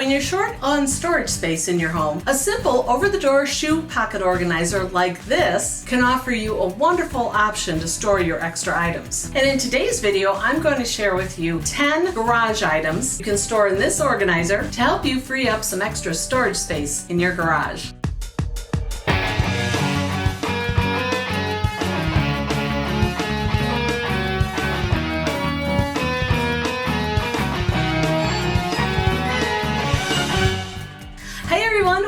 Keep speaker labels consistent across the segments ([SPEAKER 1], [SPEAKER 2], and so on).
[SPEAKER 1] When you're short on storage space in your home, a simple over-the-door shoe pocket organizer like this can offer you a wonderful option to store your extra items. And in today's video, I'm going to share with you 10 garage items you can store in this organizer to help you free up some extra storage space in your garage.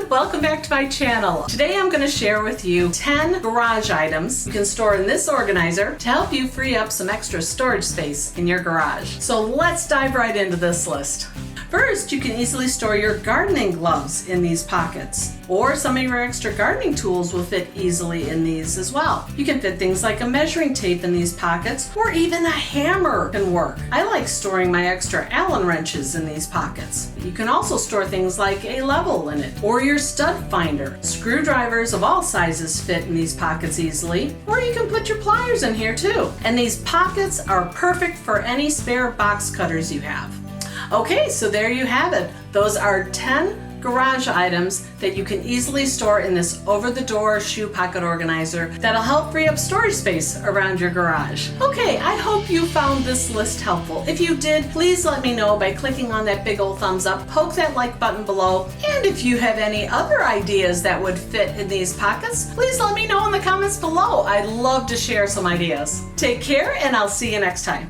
[SPEAKER 1] Welcome back to my channel. Today I'm going to share with you 10 garage items you can store in this organizer to help you free up some extra storage space in your garage. So let's dive right into this list. First, you can easily store your gardening gloves in these pockets, or some of your extra gardening tools will fit easily in these as well. You can fit things like a measuring tape in these pockets, or even a hammer can work. I like storing my extra Allen wrenches in these pockets. You can also store things like a level in it, or your stud finder. Screwdrivers of all sizes fit in these pockets easily, or you can put your pliers in here too. And these pockets are perfect for any spare box cutters you have. Okay, so there you have it. Those are 10 garage items that you can easily store in this over-the-door shoe pocket organizer that'll help free up storage space around your garage. Okay, I hope you found this list helpful. If you did, please let me know by clicking on that big old thumbs up, poke that like button below, and if you have any other ideas that would fit in these pockets, please let me know in the comments below. I'd love to share some ideas. Take care, and I'll see you next time.